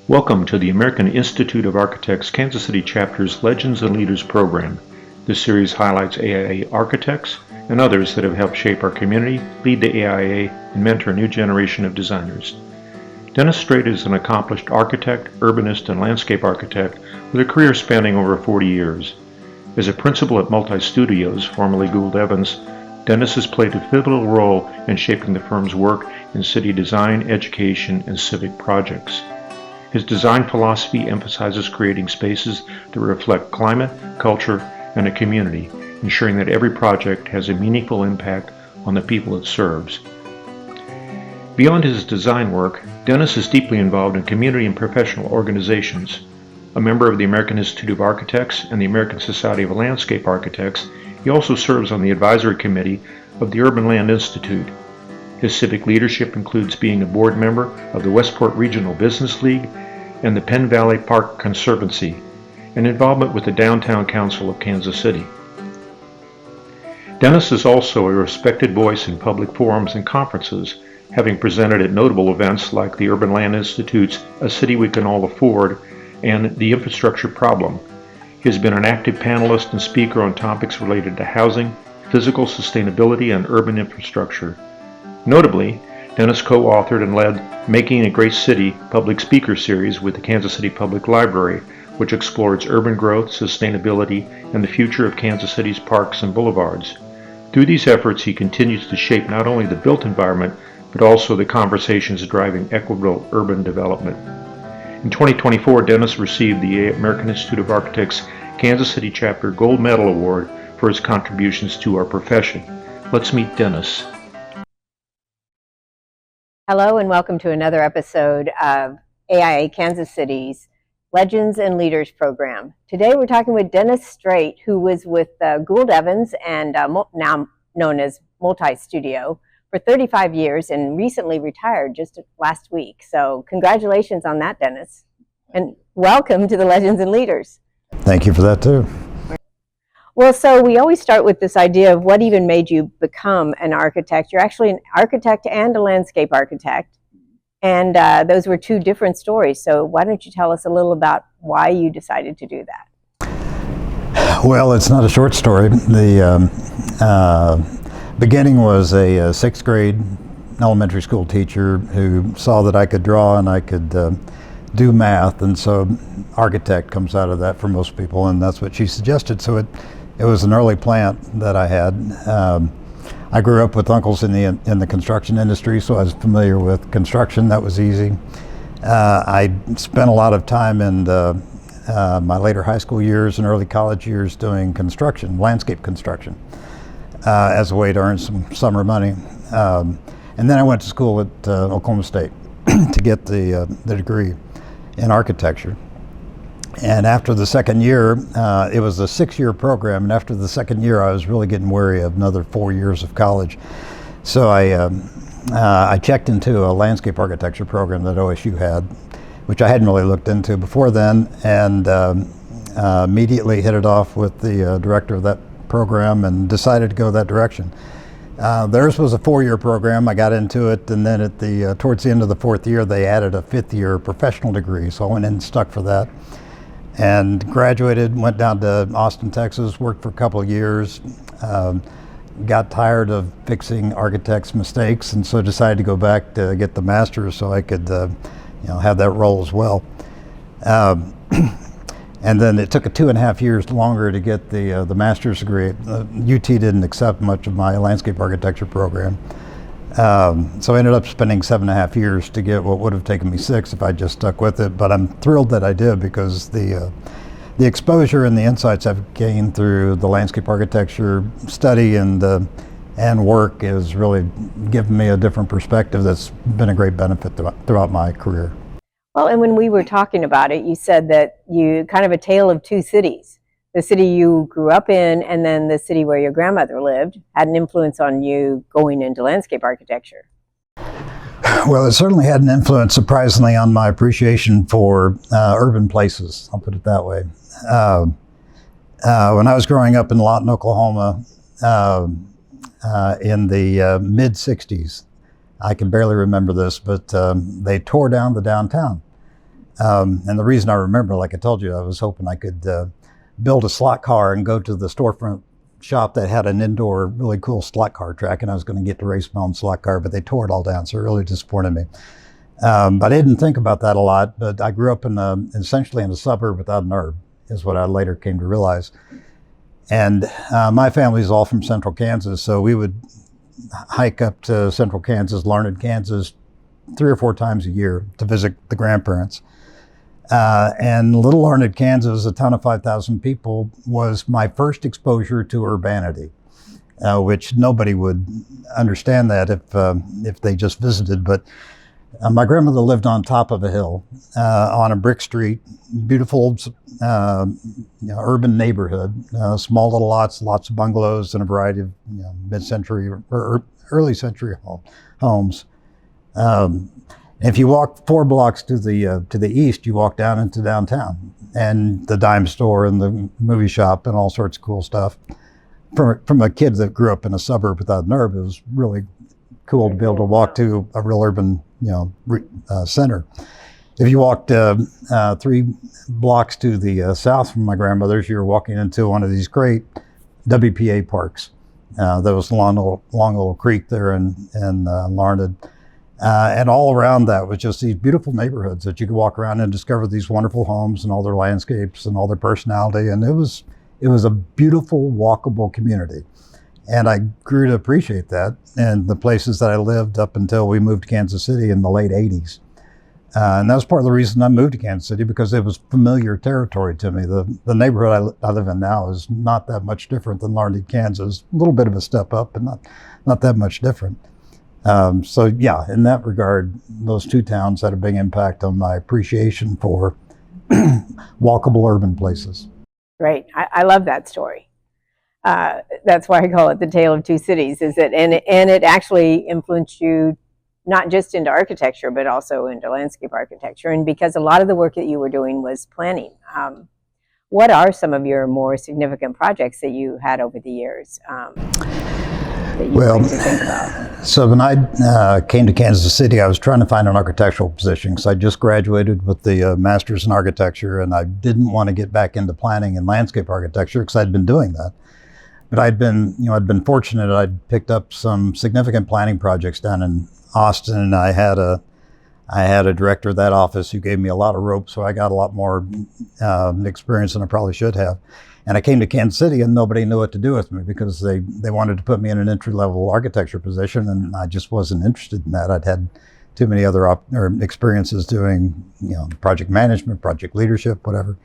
Welcome to the American Institute of Architects Kansas City Chapter's Legends and Leaders program. This series highlights AIA architects and others that have helped shape our community, lead the AIA, and mentor a new generation of designers. Dennis Strait is an accomplished architect, urbanist, and landscape architect with a career spanning over 40 years. As a principal at Multi Studios, formerly Gould Evans, Dennis has played a pivotal role in shaping the firm's work in city design, education, and civic projects. His design philosophy emphasizes creating spaces that reflect climate, culture, and a community, ensuring that every project has a meaningful impact on the people it serves. Beyond his design work, Dennis is deeply involved in community and professional organizations. A member of the American Institute of Architects and the American Society of Landscape Architects, he also serves on the advisory committee of the Urban Land Institute. His civic leadership includes being a board member of the Westport Regional Business League and the Penn Valley Park Conservancy, and involvement with the Downtown Council of Kansas City. Dennis is also a respected voice in public forums and conferences, having presented at notable events like the Urban Land Institute's A City We Can All Afford and The Infrastructure Problem. He has been an active panelist and speaker on topics related to housing, physical sustainability, and urban infrastructure. Notably, Dennis co-authored and led Making a Great City public speaker series with the Kansas City Public Library, which explores urban growth, sustainability, and the future of Kansas City's parks and boulevards. Through these efforts, he continues to shape not only the built environment, but also the conversations driving equitable urban development. In 2024, Dennis received the American Institute of Architects Kansas City Chapter Gold Medal Award for his contributions to our profession. Let's meet Dennis. Hello and welcome to another episode of AIA Kansas City's Legends and Leaders program. Today we're talking with Dennis Strait, who was with Gould Evans and now known as Multi Studio for 35 years and recently retired just last week. So congratulations on that, Dennis. And welcome to the Legends and Leaders. Thank you for that too. Well, so we always start with this idea of what even made you become an architect. You're actually an architect and a landscape architect. And those were two different stories. So why don't you tell us a little about why you decided to do that? Well, it's not a short story. The beginning was a sixth grade elementary school teacher who saw that I could draw and I could do math, and so architect comes out of that for most people, and that's what she suggested. So it was an early plant that I had. I grew up with uncles in the construction industry, so I was familiar with construction. That was easy. I spent a lot of time in my later high school years and early college years doing construction, landscape construction, as a way to earn some summer money. And then I went to school at Oklahoma State to get the degree in architecture. And after the second year, it was a 6-year program, and after the second year I was really getting weary of another 4 years of college. So I checked into a landscape architecture program that OSU had, which I hadn't really looked into before then, and immediately hit it off with the director of that program and decided to go that direction. Theirs was a 4-year program. I got into it, and then at towards the end of the 4th year, they added a 5th-year professional degree, so I went in and stuck for that. And graduated, went down to Austin, Texas, worked for a couple of years, got tired of fixing architects' mistakes, and so decided to go back to get the master's so I could have that role as well. And then it took 2.5 years longer to get the master's degree. UT didn't accept much of my landscape architecture program. So I ended up spending 7.5 years to get what would have taken me 6 if I just stuck with it. But I'm thrilled that I did, because the exposure and the insights I've gained through the landscape architecture study and work has really given me a different perspective that's been a great benefit throughout my career. Well, and when we were talking about it, you said that you kind of a tale of two cities. The city you grew up in and then the city where your grandmother lived had an influence on you going into landscape architecture. Well, it certainly had an influence, surprisingly, on my appreciation for urban places. I'll put it that way. When I was growing up in Lawton, Oklahoma, in the mid-'60s, I can barely remember this, but they tore down the downtown. And the reason I remember, like I told you, I was hoping I could build a slot car and go to the storefront shop that had an indoor, really cool slot car track, and I was going to get to race my own slot car, but they tore it all down, so it really disappointed me. But I didn't think about that a lot, but I grew up essentially in a suburb without an herb, is what I later came to realize. And my family is all from central Kansas, so we would hike up to central Kansas, Larned, Kansas, 3 or 4 times a year to visit the grandparents. And little Larned, Kansas, a town of 5,000 people, was my first exposure to urbanity, which nobody would understand that if they just visited. But my grandmother lived on top of a hill on a brick street, beautiful urban neighborhood, small little lots, lots of bungalows, and a variety of mid-century or early century homes. If you walk 4 blocks to the east, you walk down into downtown and the dime store and the movie shop and all sorts of cool stuff. From a kid that grew up in a suburb without an herb, it was really cool to be able to walk to a real urban, center. If you walked 3 blocks to the south from my grandmother's, you were walking into one of these great WPA parks. There was a long little creek there in Larned. And all around that was just these beautiful neighborhoods that you could walk around and discover these wonderful homes and all their landscapes and all their personality. And it was a beautiful, walkable community. And I grew to appreciate that in the places that I lived up until we moved to Kansas City in the late 80s. And that was part of the reason I moved to Kansas City, because it was familiar territory to me. The neighborhood I live in now is not that much different than Larned, Kansas. A little bit of a step up, but not that much different. So yeah, in that regard, those 2 towns had a big impact on my appreciation for walkable urban places. Great. I love that story. That's why I call it the Tale of Two Cities, and it actually influenced you not just into architecture, but also into landscape architecture. And because a lot of the work that you were doing was planning. What are some of your more significant projects that you had over the years that you like to think about? So when I came to Kansas City, I was trying to find an architectural position because I just graduated with the master's in architecture, and I didn't want to get back into planning and landscape architecture because I'd been doing that. But I'd been fortunate. I'd picked up some significant planning projects down in Austin, and I had a director of that office who gave me a lot of rope, so I got a lot more experience than I probably should have. And I came to Kansas City, and nobody knew what to do with me because they wanted to put me in an entry-level architecture position, and I just wasn't interested in that. I'd had too many other experiences doing, project management, project leadership, whatever.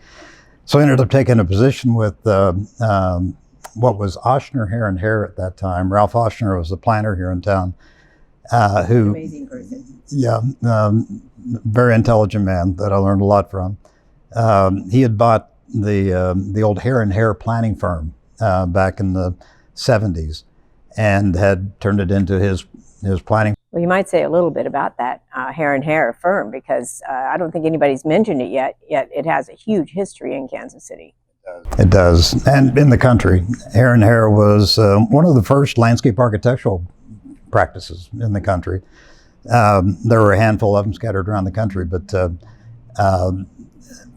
So I ended up taking a position with what was Ochsner, Hare and Hare at that time. Ralph Ochsner was the planner here in town. Who, amazing person. Yeah, very intelligent man that I learned a lot from. He had bought the old Hare and Hare planning firm back in the 70s and had turned it into his planning. Well, you might say a little bit about that Hare and Hare firm, because I don't think anybody's mentioned it yet it has a huge history in Kansas City. It does, and in the country. Hare and Hare was one of the first landscape architectural practices in the country. There were a handful of them scattered around the country, but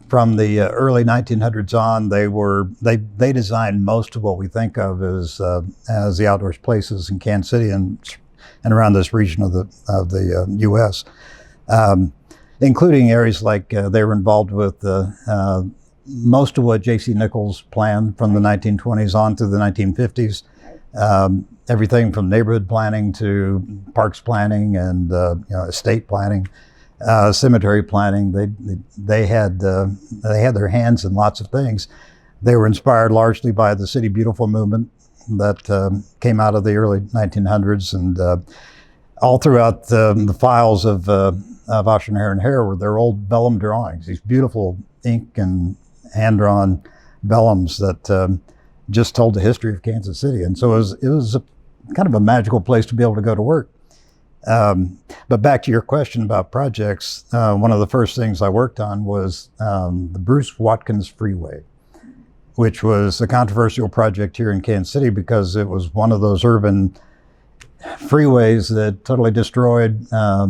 from the early 1900s on, they designed most of what we think of as the outdoors places in Kansas City and around this region of the U.S., including areas like they were involved with most of what J.C. Nichols planned from the 1920s on through the 1950s. Everything from neighborhood planning to parks planning and estate planning, cemetery planning. They had their hands in lots of things. They were inspired largely by the City Beautiful movement that came out of the early 1900s, and all throughout the files of Ochsner, Hare and Hare were their old vellum drawings. These beautiful ink and hand-drawn vellums that just told the history of Kansas City, and so it was kind of a magical place to be able to go to work. But back to your question about projects, one of the first things I worked on was the Bruce Watkins Freeway, which was a controversial project here in Kansas City because it was one of those urban freeways that totally destroyed a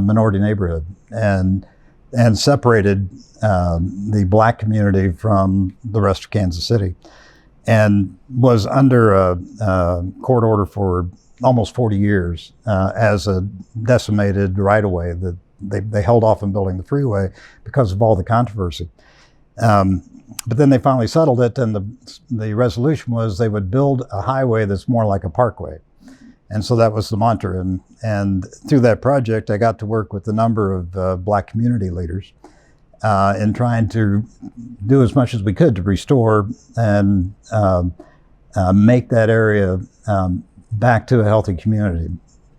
minority neighborhood. And and separated the black community from the rest of Kansas City, and was under a court order for almost 40 years as a decimated right-of-way that they held off on building the freeway because of all the controversy. But then they finally settled it, and the resolution was they would build a highway that's more like a parkway. And so that was the mantra. And through that project, I got to work with a number of black community leaders in trying to do as much as we could to restore and make that area back to a healthy community.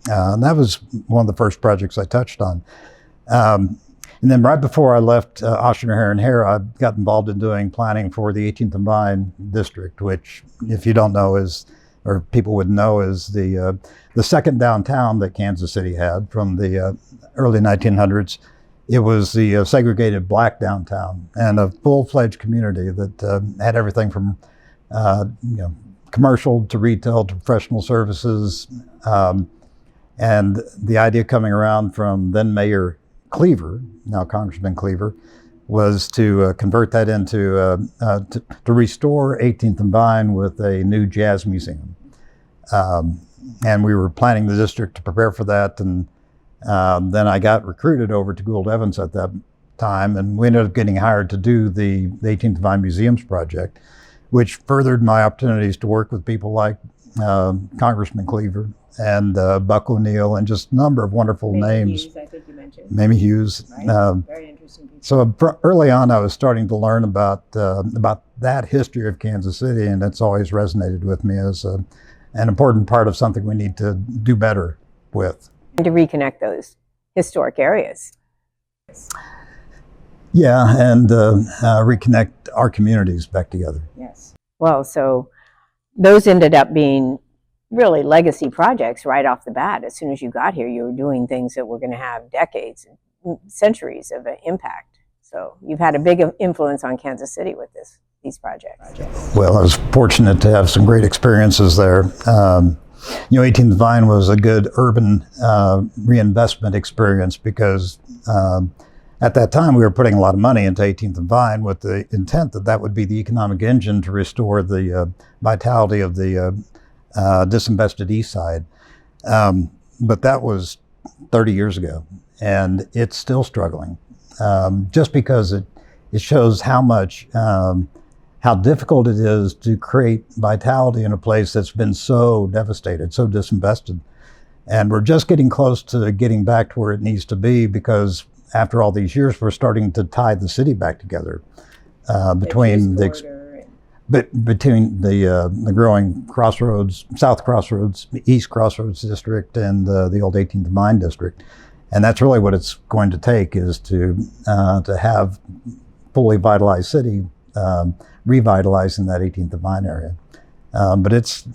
And that was one of the first projects I touched on. And then right before I left Oshner, Hare and Hare, I got involved in doing planning for the 18th and Vine district, which, if you don't know, is, or people would know, is the second downtown that Kansas City had from the early 1900s. It was the segregated black downtown and a full-fledged community that had everything from commercial to retail to professional services. And the idea coming around from then Mayor Cleaver, now Congressman Cleaver, was to convert that into, to restore 18th and Vine with a new jazz museum. And we were planning the district to prepare for that. And then I got recruited over to Gould Evans at that time, and we ended up getting hired to do the 18th and Vine Museums project, which furthered my opportunities to work with people like Congressman Cleaver and Buck O'Neill, and just a number of wonderful names. Hughes, I think you mentioned. Mamie Hughes. Right. Very interesting people. So early on, I was starting to learn about that history of Kansas City, and it's always resonated with me as an important part of something we need to do better with. And to reconnect those historic areas. Yeah, and reconnect our communities back together. Yes. Well, so those ended up being really legacy projects right off the bat. As soon as you got here, you were doing things that were going to have decades, centuries of impact. So you've had a big influence on Kansas City with these projects. Well, I was fortunate to have some great experiences there. 18th and Vine was a good urban reinvestment experience because at that time we were putting a lot of money into 18th and Vine with the intent that that would be the economic engine to restore the vitality of the disinvested east side. But that was 30 years ago, and it's still struggling, just because it shows how much, how difficult it is to create vitality in a place that's been so devastated, so disinvested. And we're just getting close to getting back to where it needs to be, because after all these years, we're starting to tie the city back together between the growing Crossroads, South Crossroads, East Crossroads district, and the old 18th and Vine district. And that's really what it's going to take, is to have fully vitalized city, revitalizing that 18th and Vine area. But it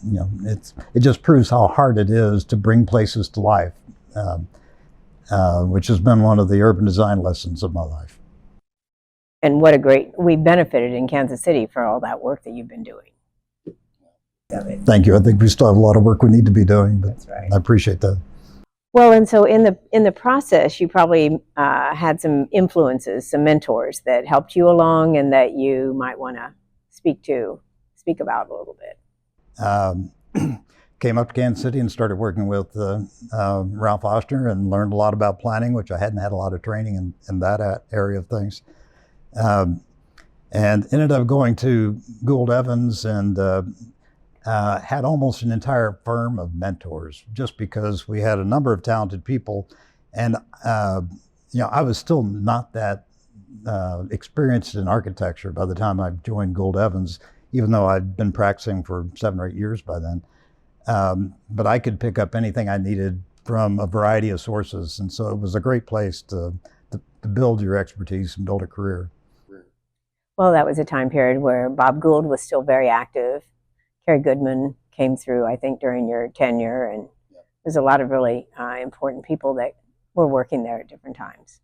just proves how hard it is to bring places to life, which has been one of the urban design lessons of my life. And we benefited in Kansas City for all that work that you've been doing. Thank you. I think we still have a lot of work we need to be doing, but that's right. I appreciate that. Well, and so in the process, you probably had some influences, some mentors that helped you along, and that you might want to speak about a little bit. Came up to Kansas City and started working with Ralph Oshner, and learned a lot about planning, which I hadn't had a lot of training in that area of things. And ended up going to Gould Evans, and had almost an entire firm of mentors, just because we had a number of talented people. And I was still not that experienced in architecture by the time I joined Gould Evans, even though I'd been practicing for 7 or 8 years by then. But I could pick up anything I needed from a variety of sources, and so it was a great place to build your expertise and build a career. Well, that was a time period where Bob Gould was still very active. Kerry Goodman came through, I think, during your tenure, and there's a lot of really important people that were working there at different times.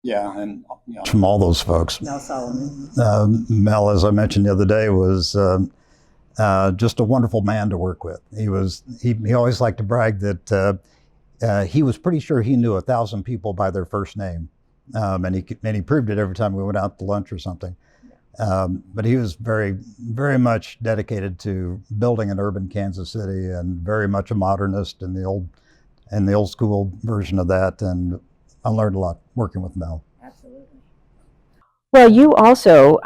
Yeah, and from all those folks. Mel Solomon. Mel, as I mentioned the other day, was just a wonderful man to work with. He always liked to brag that he was pretty sure he knew 1,000 people by their first name, and he proved it every time we went out to lunch or something. But he was very, very much dedicated to building an urban Kansas City, and very much a modernist in the old school version of that. And I learned a lot working with Mel. Absolutely. Well, you also,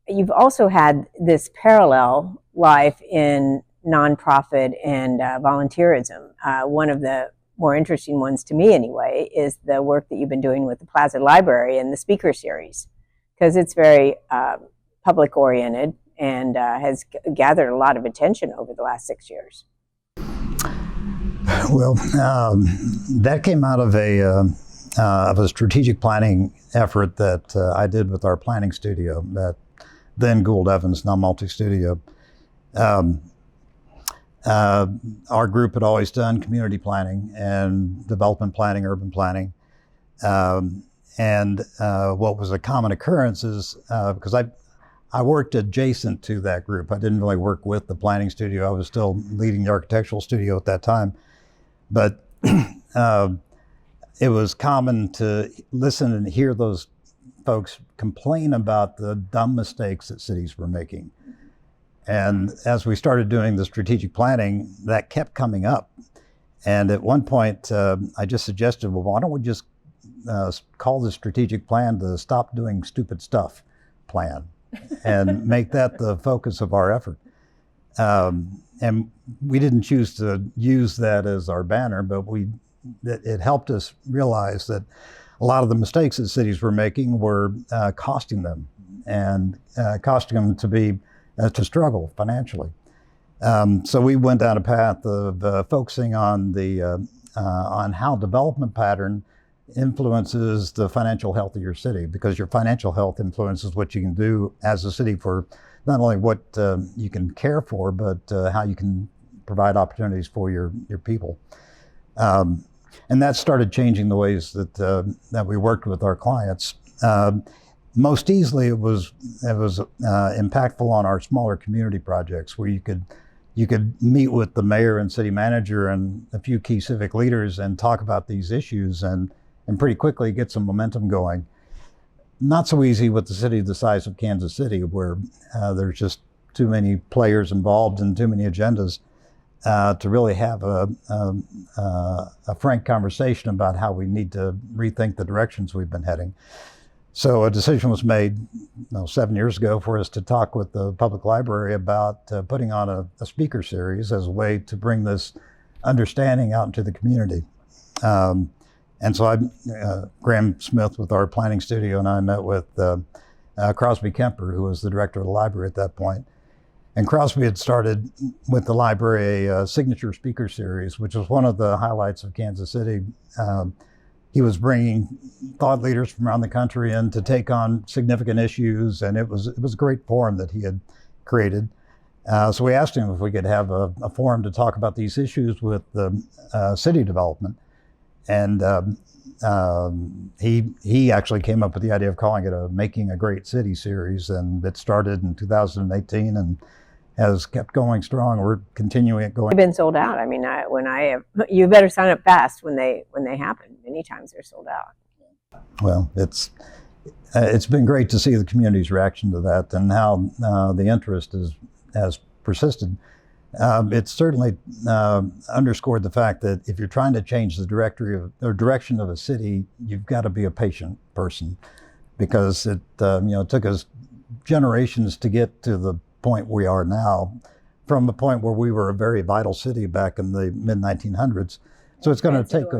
you've also had this parallel life in nonprofit and volunteerism. One of the more interesting ones to me, anyway, is the work that you've been doing with the Plaza Library and the speaker series, because it's very public oriented and has gathered a lot of attention over the last 6 years. Well, that came out of a strategic planning effort that I did with our planning studio, that then Gould Evans, now Multi-Studio. Our group had always done community planning and development planning, urban planning. And what was a common occurrence is, because I worked adjacent to that group. I didn't really work with the planning studio. I was still leading the architectural studio at that time. But it was common to listen and hear those folks complain about the dumb mistakes that cities were making. And as we started doing the strategic planning, that kept coming up. And at one point, I just suggested, well, why don't we just call the strategic plan the Stop Doing Stupid Stuff plan, and make that the focus of our effort. And we didn't choose to use that as our banner, but it helped us realize that a lot of the mistakes that cities were making were costing them, and costing them to struggle financially. So we went down a path of focusing on on how development pattern influences the financial health of your city, because your financial health influences what you can do as a city for not only what you can care for, but how you can provide opportunities for your people. And that started changing the ways that we worked with our clients. Most easily, it was impactful on our smaller community projects, where you could meet with the mayor and city manager and a few key civic leaders and talk about these issues, and pretty quickly get some momentum going. Not so easy with the city the size of Kansas City, where there's just too many players involved and too many agendas to really have a frank conversation about how we need to rethink the directions we've been heading. So a decision was made 7 years ago for us to talk with the public library about putting on a speaker series as a way to bring this understanding out into the community. And so Graham Smith with our planning studio and I met with Crosby Kemper, who was the director of the library at that point. And Crosby had started with the library a signature speaker series, which was one of the highlights of Kansas City. He was bringing thought leaders from around the country in to take on significant issues, and it was a great forum that he had created. So we asked him if we could have a forum to talk about these issues with city development. And he actually came up with the idea of calling it a Making a Great City series, and it started in 2018 and has kept going strong. We're continuing it going. They've been sold out. I mean, you better sign up fast when they happen. Many times they're sold out. Well, it's been great to see the community's reaction to that, and how the interest has persisted. It certainly underscored the fact that if you're trying to change the direction of a city, you've got to be a patient person, because it took us generations to get to the point we are now, from a point where we were a very vital city back in the mid-1900s. So it's going to take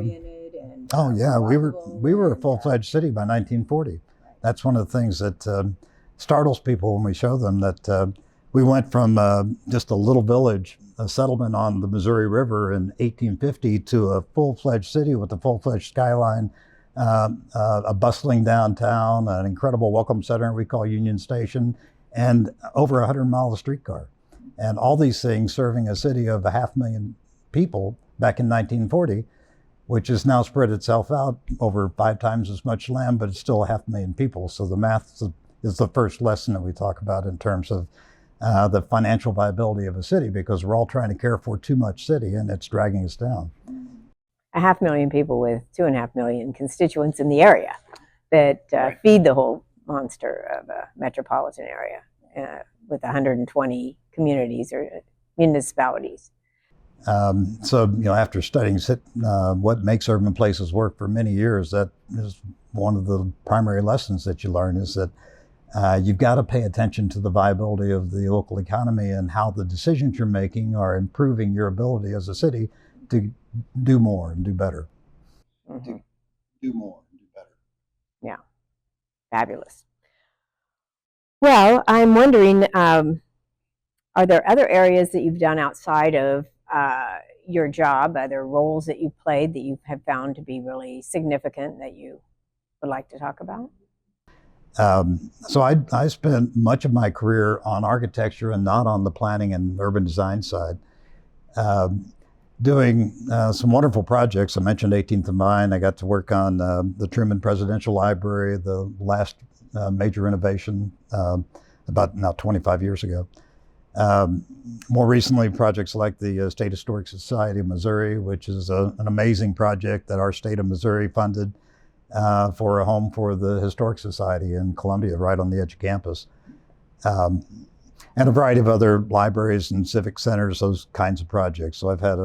oh yeah, we were a full-fledged city by 1940. That's one of the things that startles people when we show them that. We went from just a little village, a settlement on the Missouri River in 1850, to a full-fledged city with a full-fledged skyline, a bustling downtown, an incredible welcome center we call Union Station, and over 100 miles of streetcar. And all these things serving a city of 500,000 people back in 1940, which has now spread itself out over 5 times as much land, but it's still 500,000 people. So the math is the first lesson that we talk about in terms of the financial viability of a city, because we're all trying to care for too much city and it's dragging us down. 500,000 people with 2.5 million constituents in the area that feed the whole monster of a metropolitan area with 120 communities or municipalities. So, after studying what makes urban places work for many years, that is one of the primary lessons that you learn, is that you've got to pay attention to the viability of the local economy and how the decisions you're making are improving your ability as a city to do more and do better. Mm-hmm. Do more and do better. Yeah, fabulous. Well, I'm wondering, are there other areas that you've done outside of your job, other roles that you've played that you have found to be really significant that you would like to talk about? So I spent much of my career on architecture and not on the planning and urban design side, doing some wonderful projects. I mentioned 18th and Vine. I got to work on the Truman Presidential Library, the last major renovation about now 25 years ago. More recently, projects like the State Historic Society of Missouri, which is an amazing project that our state of Missouri funded for a home for the Historic Society in Columbia, right on the edge of campus. And a variety of other libraries and civic centers, those kinds of projects. So I've had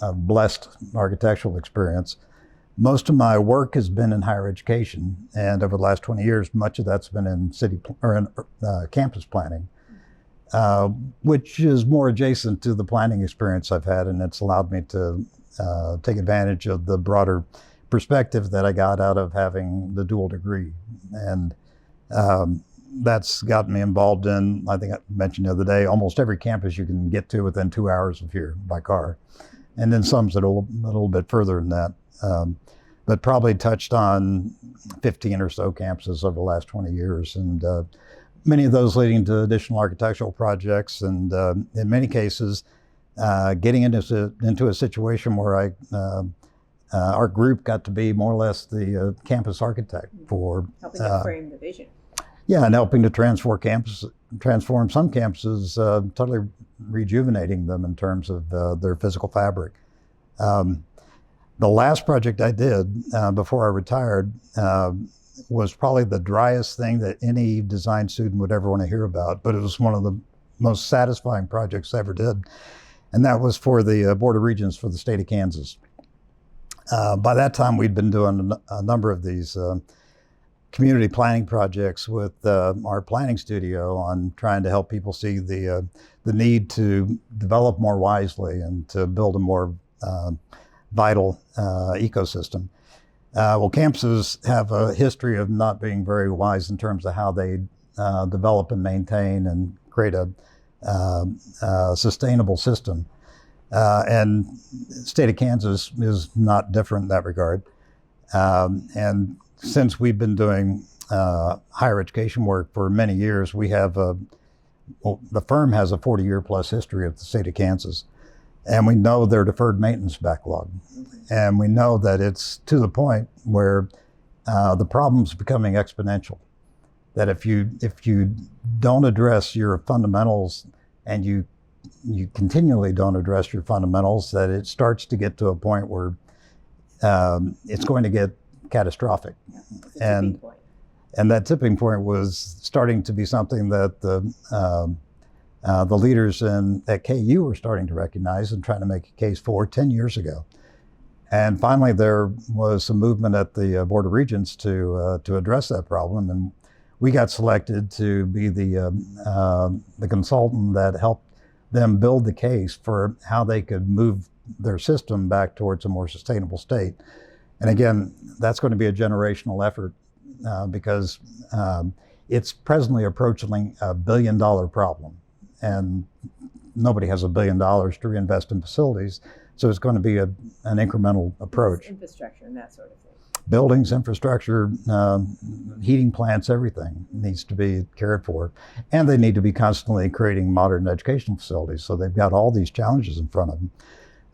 a blessed architectural experience. Most of my work has been in higher education, and over the last 20 years, much of that's been in campus planning, which is more adjacent to the planning experience I've had, and it's allowed me to take advantage of the broader perspective that I got out of having the dual degree. And that's gotten me involved in, I think I mentioned the other day, almost every campus you can get to within 2 hours of here by car. And then some's a little bit further than that. But probably touched on 15 or so campuses over the last 20 years. And many of those leading to additional architectural projects. And in many cases, getting into a situation where our group got to be more or less the campus architect for helping to frame the vision. Yeah, and helping to transform some campuses, totally rejuvenating them in terms of their physical fabric. The last project I did before I retired was probably the driest thing that any design student would ever want to hear about, but it was one of the most satisfying projects I ever did. And that was for the Board of Regents for the state of Kansas. By that time, we'd been doing a number of these community planning projects with our planning studio on trying to help people see the need to develop more wisely and to build a more vital ecosystem. Well, campuses have a history of not being very wise in terms of how they develop and maintain and create a sustainable system. And the state of Kansas is not different in that regard. And since we've been doing higher education work for many years, we have the firm has a 40-year plus history of the state of Kansas. And we know their deferred maintenance backlog. And we know that it's to the point where the problem's becoming exponential. That if you don't address your fundamentals and you continually don't address your fundamentals, that it starts to get to a point where it's going to get catastrophic. And that tipping point was starting to be something that the leaders at KU were starting to recognize and trying to make a case for 10 years ago. And finally, there was some movement at the Board of Regents to address that problem. And we got selected to be the consultant that helped them build the case for how they could move their system back towards a more sustainable state. And again, that's going to be a generational effort because it's presently approaching $1 billion problem. And nobody has $1 billion to reinvest in facilities. So it's going to be an incremental approach. Infrastructure and that sort of thing. Buildings, infrastructure, heating plants, everything needs to be cared for. And they need to be constantly creating modern educational facilities. So they've got all these challenges in front of them.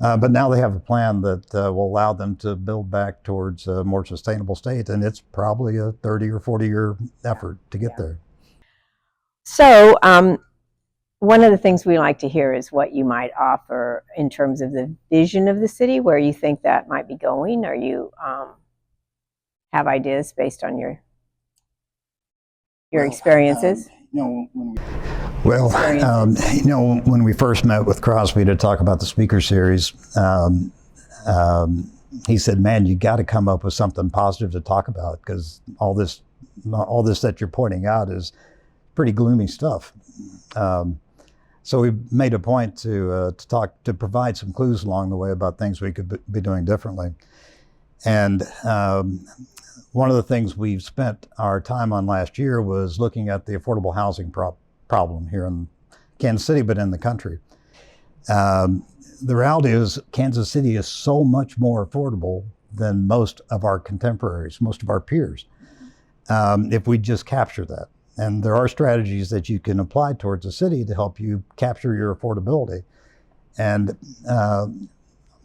But now they have a plan that will allow them to build back towards a more sustainable state. And it's probably a 30 or 40 year effort to get there. So one of the things we like to hear is what you might offer in terms of the vision of the city, where you think that might be going, or you have ideas based on your experiences. When we first met with Crosby to talk about the speaker series, he said, "Man, you got to come up with something positive to talk about, because all this that you're pointing out is pretty gloomy stuff." So we made a point to provide some clues along the way about things we could be doing differently. And one of the things we've spent our time on last year was looking at the affordable housing problem here in Kansas City, but in the country. The reality is Kansas City is so much more affordable than most of our contemporaries, most of our peers, if we just capture that. And there are strategies that you can apply towards a city to help you capture your affordability. And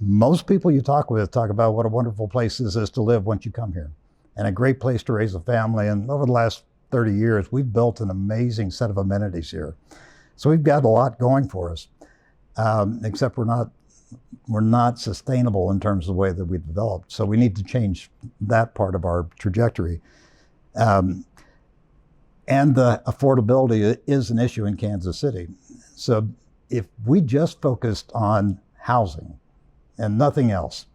most people you talk with talk about what a wonderful place this is to live once you come here, and a great place to raise a family. And over the last 30 years, we've built an amazing set of amenities here. So we've got a lot going for us, except we're not sustainable in terms of the way that we've developed. So we need to change that part of our trajectory. And the affordability is an issue in Kansas City. So if we just focused on housing and nothing else,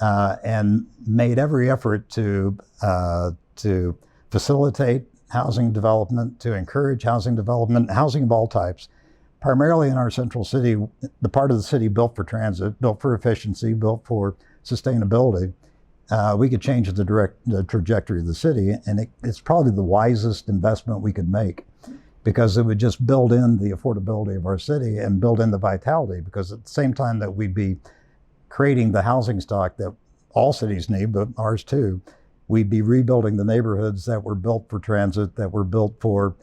and made every effort to facilitate housing development, to encourage housing development, housing of all types, primarily in our central city, the part of the city built for transit, built for efficiency, built for sustainability, we could change the trajectory of the city, and it's probably the wisest investment we could make, because it would just build in the affordability of our city and build in the vitality, because at the same time that we'd be creating the housing stock that all cities need, but ours too, we'd be rebuilding the neighborhoods that were built for transit, that were built for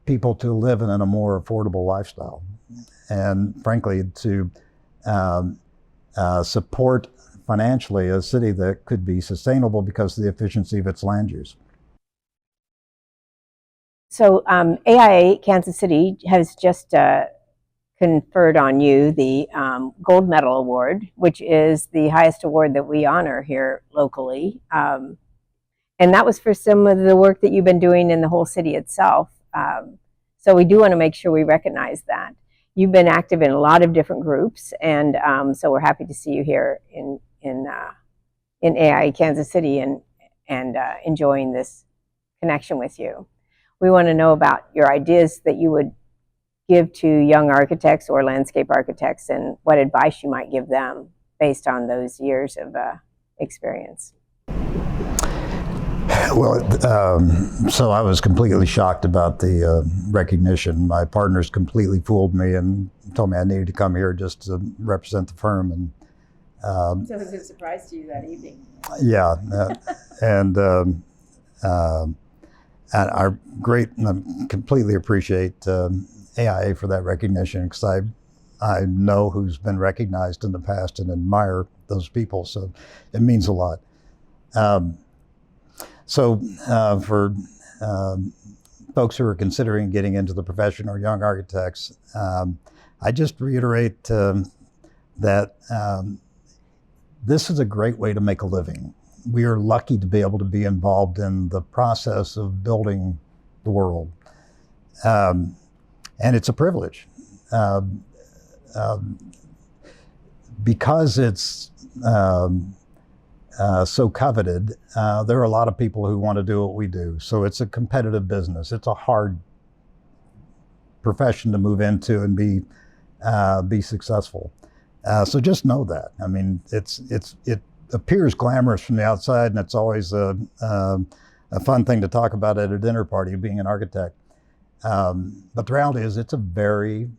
people to live in a more affordable lifestyle. And frankly, to support financially a city that could be sustainable because of the efficiency of its land use. So AIA Kansas City has just conferred on you the Gold Medal Award, which is the highest award that we honor here locally. And that was for some of the work that you've been doing in the whole city itself. So we do want to make sure we recognize that. You've been active in a lot of different groups, and so we're happy to see you here in AIA Kansas City and enjoying this connection with you. We want to know about your ideas that you would give to young architects or landscape architects, and what advice you might give them based on those years of experience. Well, so I was completely shocked about the recognition. My partners completely fooled me and told me I needed to come here just to represent the firm. And so it was a surprise to you that evening? Yeah, and I completely appreciate AIA for that recognition, because I know who's been recognized in the past and admire those people, so it means a lot. So for folks who are considering getting into the profession or young architects, I just reiterate that this is a great way to make a living. We are lucky to be able to be involved in the process of building the world. And it's a privilege. Because it's so coveted, there are a lot of people who want to do what we do. So it's a competitive business. It's a hard profession to move into and be successful. So just know that. I mean, it appears glamorous from the outside, and it's always a fun thing to talk about at a dinner party, being an architect. But the reality is, it's a very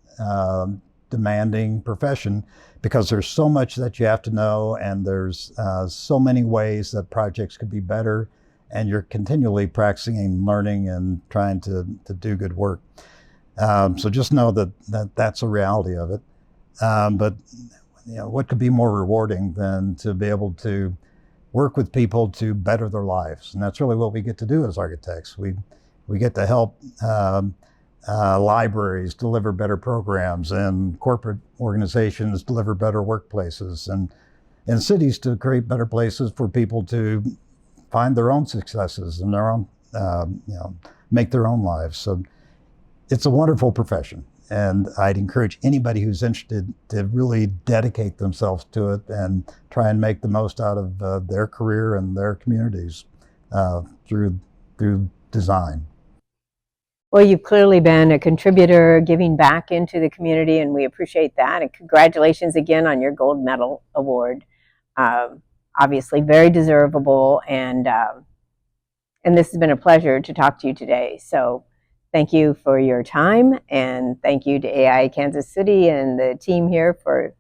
demanding profession, because there's so much that you have to know, and there's so many ways that projects could be better, and you're continually practicing and learning and trying to do good work. So just know that's a reality of it. But what could be more rewarding than to be able to work with people to better their lives? And that's really what we get to do as architects. We get to help libraries deliver better programs, and corporate organizations deliver better workplaces, and cities to create better places for people to find their own successes and their own, make their own lives. So it's a wonderful profession, and I'd encourage anybody who's interested to really dedicate themselves to it and try and make the most out of their career and their communities through design. Well, you've clearly been a contributor, giving back into the community, and we appreciate that. And congratulations again on your gold medal award. Obviously, very deservable, and this has been a pleasure to talk to you today. So thank you for your time, and thank you to AIA Kansas City and the team here for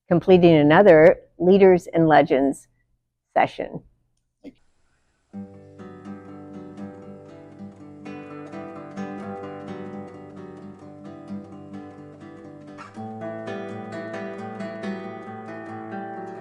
completing another Leaders and Legends session.